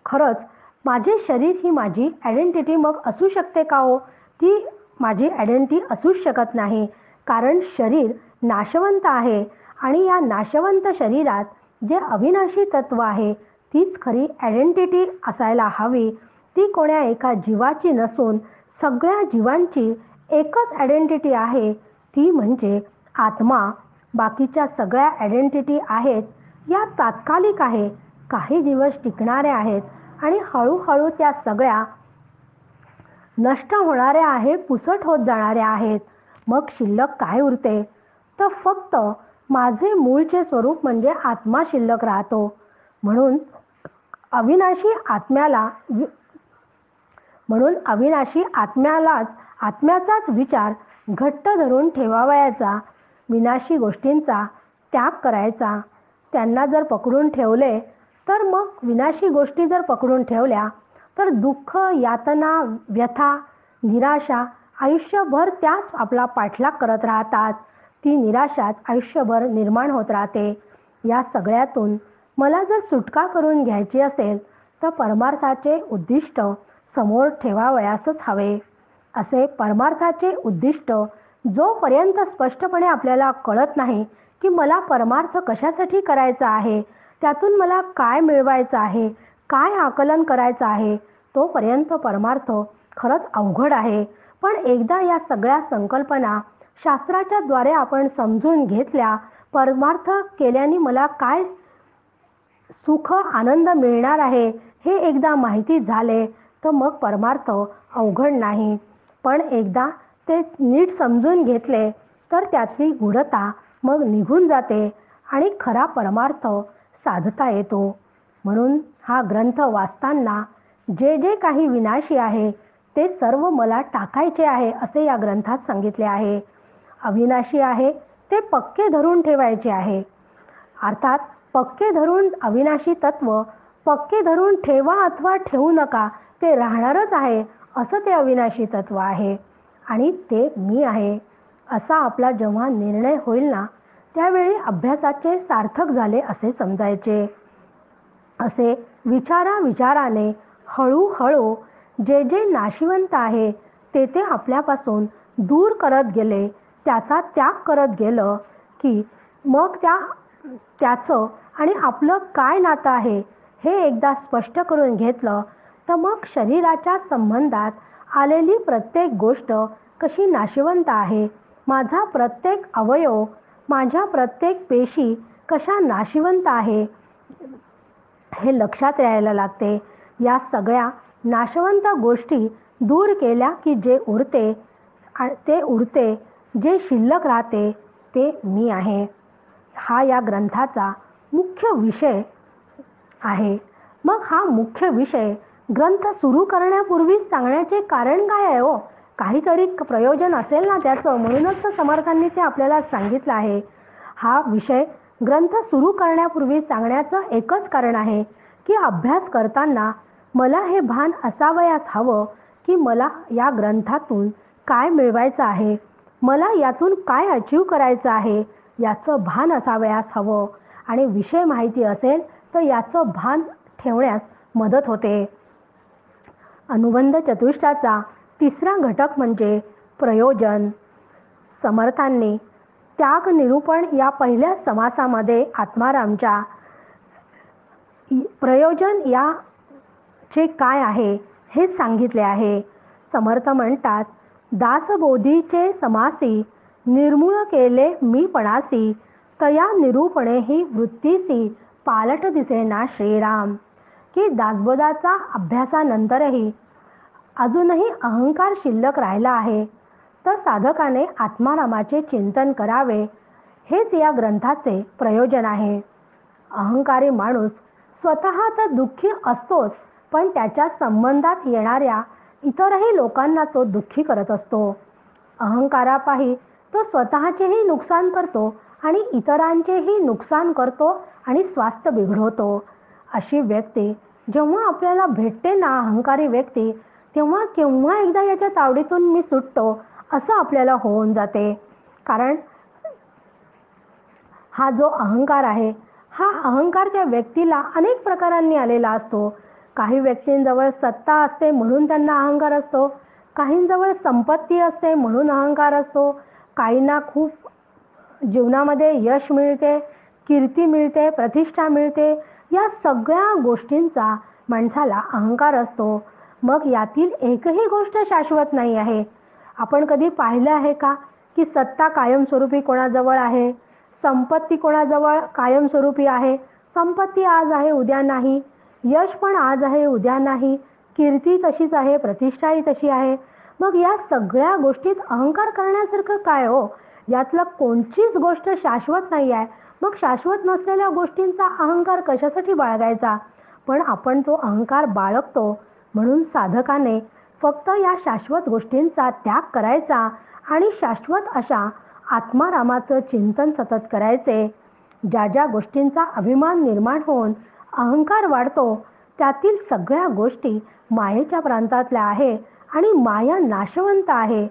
खरंच माझे शरीर ही माझी आयडेंटिटी मग असू शकते का हो? ती माझी आयडेंटिटी असूच शकत नाही, कारण शरीर नाशवंत आहे आणि या नाशवंत शरीरात जे अविनाशी तत्व आहे तीच खरी आयडेंटिटी असायला हवी. ती कोण्या एका जीवाची नसून सगळ्या जीवांची एकच आयडेंटिटी आहे, ती म्हणजे आत्मा. बाकीच्या सगळ्या आयडेंटिटी आहेत या तात्कालिक आहे, काही दिवस टिकणाऱ्या आहेत आणि हळूहळू त्या सगळ्या नष्ट होणाऱ्या आहेत, पुसट होत जाणाऱ्या आहेत. मग शिल्लक काय उरते? तर फक्त माझे मूळचे स्वरूप म्हणजे आत्मा शिल्लक राहतो. म्हणून अविनाशी आत्म्याचाच विचार घट्ट धरून ठेवावयाचा, विनाशी गोष्टींचा त्याग करायचा. त्यांना जर पकडून ठेवले तर मग विनाशी गोष्टी जर पकडून ठेवल्या तर दुःख, यातना, व्यथा, निराशा आयुष्यभर त्याच आपला पाठलाग करत राहतात. ती निराशाच आयुष्यभर निर्माण होत राहते. या सगळ्यातून मला जर सुटका करून घ्यायची असेल तर परमार्थाचे उद्दिष्ट समोर ठेवावयासच हवे. असे परमार्थाचे उद्दिष्ट जोपर्यंत स्पष्टपणे आपल्याला कळत नाही की मला परमार्थ कशासाठी करायचा आहे, त्यातून मला काय मिळवायचं आहे, काय आकलन करायचं आहे, तोपर्यंत परमार्थ खरंच अवघड आहे. पण एकदा या सगळ्या संकल्पना शास्त्राच्या द्वारे आपण समजून घेतल्या, परमार्थ केल्याने मला काय सुख आनंद मिळणार आहे हे एकदा माहिती झाले, तर मग परमार्थ अवघड नाही. पण एकदा ते नीट समजून घेतले तर त्यातली गूढता मग निघून जाते आणि खरा परमार्थ साधता येतो. म्हणून हा ग्रंथ वाचताना जे जे काही विनाशी आहे ते सर्व मला टाकायचे आहे असे या ग्रंथात सांगितले आहे. अविनाशी आहे ते पक्के धरून ठेवायचे आहे. अर्थात पक्के धरून अविनाशी तत्व पक्के धरून ठेवा अथवा ठेवू नका, ते राहणारच आहे असं ते अविनाशी तत्व आहे आणि ते मी आहे असा आपला जेव्हा निर्णय होईल ना, त्यावेळी अभ्यासाचे सार्थक झाले असे समजायचे. असे विचाराने हळूहळू जे जे नाशिवंत आहे ते ते आपल्यापासून दूर करत गेले, त्याचा त्याग करत गेलं की मग त्याचं आणि आपलं काय नातं आहे हे एकदा स्पष्ट करून घेतलं, तर मग शरीराच्या संबंधात आलेली प्रत्येक गोष्ट कशी नाशिवंत आहे, माझा प्रत्येक अवयव, माझ्या प्रत्येक पेशी कशा नाशिवंत आहे हे लक्षात यायला लागते. या सगळ्या नाशवंत गोष्टी दूर केल्या की जे उरते जे शिल्लक राहते ते मी आहे. हा या ग्रंथाचा मुख्य विषय आहे. मग हा मुख्य विषय ग्रंथ सुरू करण्यापूर्वीच सांगण्याचे कारण काय आहे हो? काहीतरी प्रयोजन असेल ना त्याचं, म्हणूनच तर समर्थांनी ते आपल्याला सांगितलं आहे. हा विषय ग्रंथ सुरू करण्यापूर्वी सांगण्याचं एकच कारण आहे की अभ्यास करताना मला हे भान असावयास हवं की मला या ग्रंथातून काय मिळवायचं आहे, मला यातून काय अचीव करायचं आहे याचं भान असावयास हवं. आणि विषय माहिती असेल तर याचं भान ठेवण्यास मदत होते. अनुबंध चतुष्टाचा तिसरा घटक म्हणजे प्रयोजन. समर्थांनी त्याग निरूपण या पहिल्या समासामध्ये आत्मारामच्या प्रयोजन याचे काय आहे हे सांगितले आहे. समर्थ म्हणतात, दासबोधीचे समासी निर्मूळ केले मीपणासी, तया निरूपणे ही वृत्तीसी पालट दिसेना श्रीराम. की दासबोधाचा अभ्यासानंतरही अजूनही अहंकार शिल्लक राहिला आहे, तर साधकाने आत्मारामाचे चिंतन करावे, हेच या ग्रंथाचे प्रयोजन आहे. अहंकारी माणूस स्वतः तर दुःखी असतोच, पण त्याच्या संबंधात येणाऱ्या इतरही लोकांना तो दुःखी करत असतो. अहंकारापायी तो स्वतःचेही नुकसान करतो आणि इतरांचेही नुकसान करतो आणि स्वास्थ्य बिघडवतो. अशी व्यक्ती जेव्हा आपल्याला भेटते ना, अहंकारी व्यक्ती, तेव्हा केव्हा एकदा याच्या तावडीतून मी सुटतो असं आपल्याला होऊन जाते. कारण हा जो अहंकार आहे, हा अहंकार त्या व्यक्तीला अनेक प्रकारांनी आलेला असतो. काही व्यक्तींजवळ सत्ता असते म्हणून त्यांना अहंकार असतो, काहींजवळ संपत्ती असते म्हणून अहंकार असतो, काहींना खूप जीवनामध्ये यश मिळते, कीर्ती मिळते, प्रतिष्ठा मिळते, या सगळ्या गोष्टींचा माणसाला अहंकार असतो. मग यातील एकही गोष्ट शाश्वत नाही आहे. आपण कधी पाहिलं आहे का की सत्ता कायमस्वरूपी कोणाजवळ आहे, संपत्ती कोणाजवळ कायमस्वरूपी आहे? संपत्ती आज आहे उद्या नाही, यश पण आज आहे उद्या नाही, कीर्ती तशीच आहे, प्रतिष्ठाही तशी आहे. मग या सगळ्या गोष्टीत अहंकार करण्यासारखं काय हो? यातलं कोणतीच गोष्ट शाश्वत नाही आहे. मग शाश्वत नसलेल्या गोष्टींचा अहंकार कशासाठी बाळगायचा? पण आपण तो अहंकार बाळगतो. म्हणून साधकाने फक्त या शाश्वत गोष्टींचा त्याग करायचा आणि शाश्वत अशा आत्मारामाचं चिंतन सतत करायचे. ज्या ज्या गोष्टींचा अभिमान निर्माण होऊन अहंकार वाढतो, त्यातील सगळ्या गोष्टी मायेच्या प्रांतातल्या आहे आणि माया नाशवंत आहे.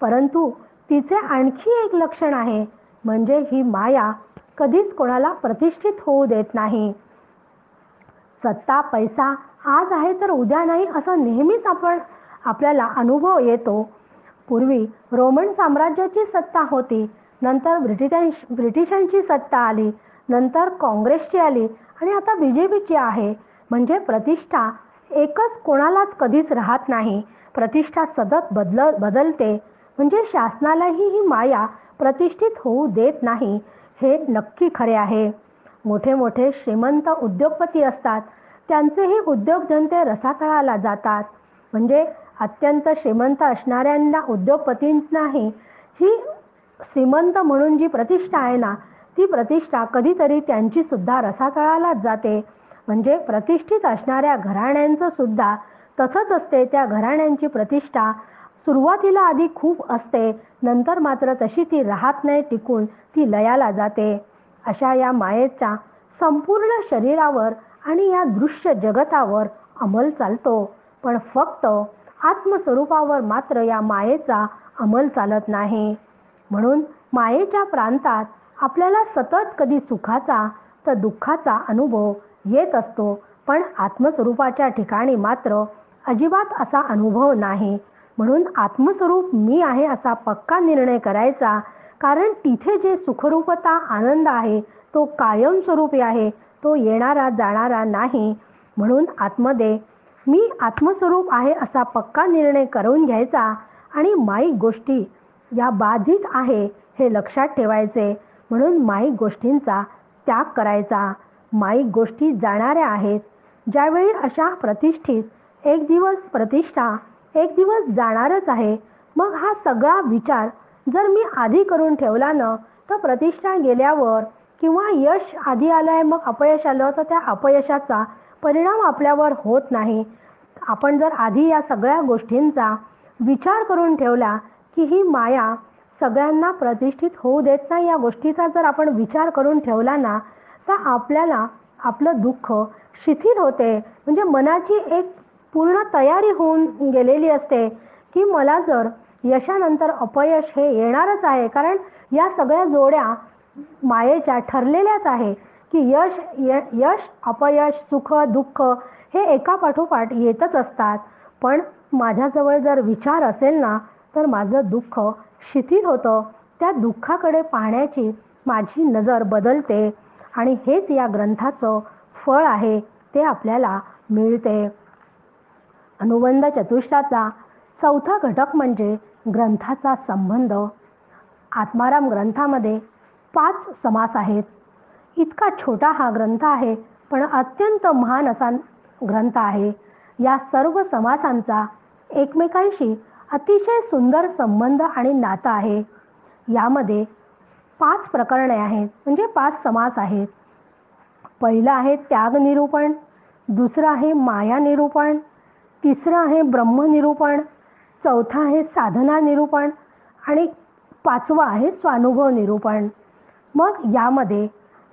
परंतु तिचे आणखी एक लक्षण आहे, म्हणजे ही माया कधीच कोणाला प्रतिष्ठित होऊ देत नाही. सत्ता पैसा आज आहे तर उद्या नाही असं नेहमीच आपल्याला अनुभव येतो. पूर्वी रोमन साम्राज्याची सत्ता होती, नंतर ब्रिटिशांची सत्ता आली, नंतर काँग्रेसची आली आणि आता BJPची आहे. म्हणजे प्रतिष्ठा एकच कोणालाच कधीच राहत नाही. प्रतिष्ठा सतत बदलते. म्हणजे शासनालाही ही माया प्रतिष्ठित होऊ देत नाही, हे नक्की खरे आहे. मोठे मोठे श्रीमंत उद्योगपती असतात, त्यांचेही उद्योगधंदे रसातळाला जातात. म्हणजे अत्यंत श्रीमंत असणाऱ्यांना उद्योगपतींनाही ही श्रीमंत म्हणून जी प्रतिष्ठा आहे ना, ती प्रतिष्ठा कधीतरी त्यांची सुद्धा रसातळाला जाते. म्हणजे प्रतिष्ठित असणाऱ्या घराण्यांचं सुद्धा तसंच असते. त्या घराण्यांची प्रतिष्ठा सुरुवातीला आधी खूप असते, नंतर मात्र तशी ती राहत नाही टिकून, ती लयाला जाते. अशा या मायेचा संपूर्ण शरीरावर आणि या दृश्य जगतावर अंमल चालतो. पण फक्त आत्मस्वरूपावर मात्र या मायेचा अंमल चालत नाही. म्हणून मायेच्या प्रांतात आपल्याला सतत कधी सुखाचा तर दुःखाचा अनुभव येत असतो, पण आत्मस्वरूपाच्या ठिकाणी मात्र अजिबात असा अनुभव नाही. म्हणून आत्मस्वरूप मी आहे असा पक्का निर्णय करायचा, कारण तिथे जे सुखरूपता आनंद आहे तो कायमस्वरूपी आहे, तो येणारा जाणारा नाही. म्हणून आतमध्ये मी आत्मस्वरूप आहे असा पक्का निर्णय करून घ्यायचा आणि माईक गोष्टी या बाधित आहे हे लक्षात ठेवायचे. म्हणून माईक गोष्टींचा त्याग करायचा. माईक गोष्टी जाणाऱ्या आहेत. ज्यावेळी अशा प्रतिष्ठित एक दिवस प्रतिष्ठा एक दिवस जाणारच आहे, मग हा सगळा विचार जर मी आधी करून ठेवला न तर प्रतिष्ठा गेल्यावर किंवा यश आधी आलं आहे मग अपयश आलं तर त्या अपयशाचा परिणाम आपल्यावर होत नाही. आपण जर आधी या सगळ्या गोष्टींचा विचार करून ठेवला की ही माया सगळ्यांना प्रतिष्ठित होऊ देत नाही, या गोष्टीचा जर आपण विचार करून ठेवला ना तर आपल्याला आपलं दुःख शिथिल होते. म्हणजे मनाची एक पूर्ण तयारी होऊन गेलेली असते की मला जर यशानंतर अपयश हे येणारच आहे, कारण या सगळ्या जोड्या मायेच्या ठरलेल्याच आहे की यश अपयश सुख दुःख हे एका पाठोपाठ येतच असतात. पण माझ्याजवळ जर विचार असेल ना तर माझं दुःख शिथिल होतं. त्या दुःखाकडे पाहण्याची माझी नजर बदलते आणि हेच या ग्रंथाचं फळ आहे, ते आपल्याला मिळते. अनुबंध चतुष्टाचा चौथा घटक म्हणजे ग्रंथाचा संबंध. आत्माराम ग्रंथामध्ये 5 समास आहेत. इतका छोटा हा ग्रंथ आहे, पण अत्यंत महान असा ग्रंथ आहे. या सर्व समासांचा एकमेकांशी अतिशय सुंदर संबंध आणि नातं आहे. यामध्ये 5 प्रकरणे आहेत, म्हणजे 5 समास आहेत. पहिलं आहे त्याग निरूपण, दुसरं आहे माया निरूपण, तिसरं आहे ब्रह्मनिरूपण, चौथा आहे साधना निरूपण आणि 5वं आहे स्वानुभव निरूपण. मग यामध्ये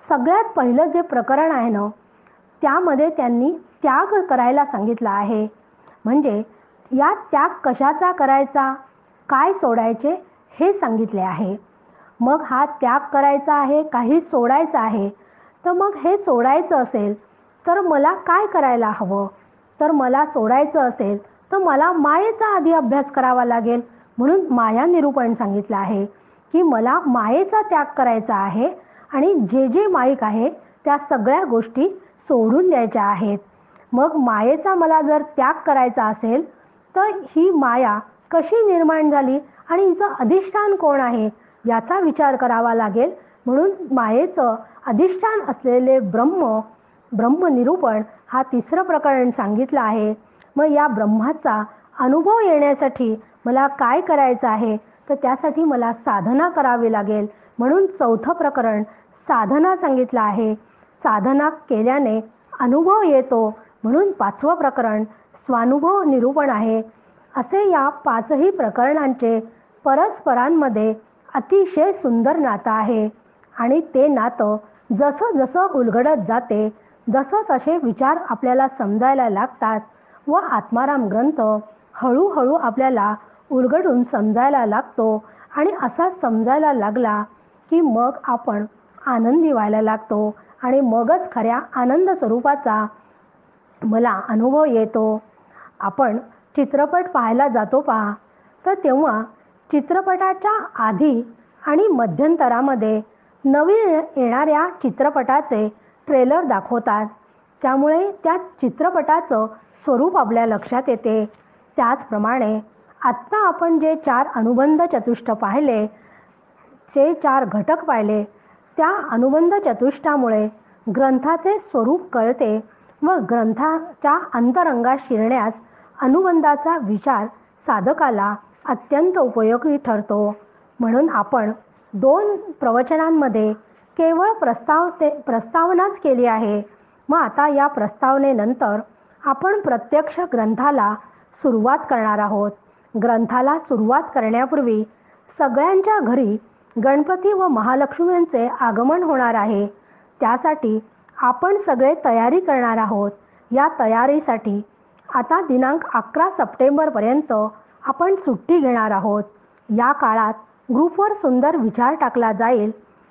सगळ्यात पहिलं जे प्रकरण आहे ना त्यामध्ये त्यांनी त्याग करायला सांगितलं आहे. म्हणजे या त्याग कशाचा करायचा, काय सोडायचे हे सांगितले आहे. मग हा त्याग करायचा आहे, काही सोडायचं आहे, तर मग हे सोडायचं असेल तर मला काय करायला हवं, तर मला सोडायचं असेल तर मला मायेचा आधी अभ्यास करावा लागेल. म्हणून माया निरूपण सांगितलं आहे की मला मायेचा त्याग करायचा आहे आणि जे जे माईक आहे त्या सगळ्या गोष्टी सोडून द्यायच्या आहेत. मग मायेचा मला जर त्याग करायचा असेल तर ही माया कशी निर्माण झाली आणि हिचं अधिष्ठान कोण आहे याचा विचार करावा लागेल. म्हणून मायेचं अधिष्ठान असलेले ब्रह्मनिरूपण हा 3रं प्रकरण सांगितलं आहे. मग या ब्रह्माचा अनुभव येण्यासाठी मला काय करायचं आहे, तर त्यासाठी मला साधना करावी लागेल. म्हणून 4थं प्रकरण साधना सांगितलं आहे. साधना केल्याने अनुभव येतो, म्हणून 5वं प्रकरण स्वानुभव निरूपण आहे. असे या 5ही प्रकरणांचे परस्परांमध्ये अतिशय सुंदर नातं आहे आणि ते नातं जसं जसं उलगडत जाते जसं तसे विचार आपल्याला समजायला लागतात व आत्माराम ग्रंथ हळूहळू आपल्याला उलगडून समजायला लागतो आणि असा समजायला लागला की मग आपण आनंदी व्हायला लागतो आणि मगच खऱ्या आनंद स्वरूपाचा मला अनुभव येतो. आपण चित्रपट पाहायला जातो पहा, तर तेव्हा चित्रपटाच्या आधी आणि मध्यंतरामध्ये नवीन येणाऱ्या चित्रपटाचे ट्रेलर दाखवतात. त्यामुळे त्या चित्रपटाचं स्वरूप आपल्या लक्षात येते. त्याचप्रमाणे आत्ता आपण जे 4 अनुबंध चतुष्ट पाहिले, जे 4 घटक पाहिले, त्या अनुबंध चतुष्टामुळे ग्रंथाचे स्वरूप कळते व ग्रंथाच्या अंतरंगात शिरण्यास अनुबंधाचा विचार साधकाला अत्यंत उपयोगी ठरतो. म्हणून आपण 2 प्रवचनांमध्ये केवळ प्रस्तावनाच केली आहे. मग आता या प्रस्तावनेनंतर आपण प्रत्यक्ष ग्रंथाला सुरुवात करणार आहोत. ग्रंथाला सुरुवात करण्यापूर्वी सगळ्यांच्या घरी गणपती व महालक्ष्मींचे आगमन होणार आहे. त्यासाठी आपण सगळे तयारी करणार आहोत. या तयारीसाठी आता दिनांक 11 सप्टेंबरपर्यंत आपण सुट्टी घेणार आहोत. या काळात ग्रुपवर सुंदर विचार टाकला जाईल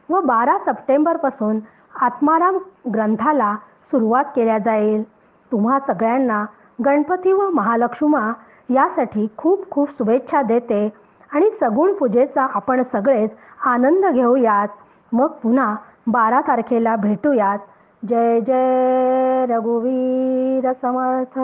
व 12 सप्टेंबरपासून आत्माराम ग्रंथाला सुरुवात केल्या जाईल. तुम्हा सगळ्यांना गणपती व महालक्ष्मा यासाठी खूप खूप शुभेच्छा देते आणि सगुण पूजेचा आपण सगळेच आनंद घेऊयात. मग पुन्हा 12 तारखेला भेटूयात. जय जय रघुवीर समर्थ.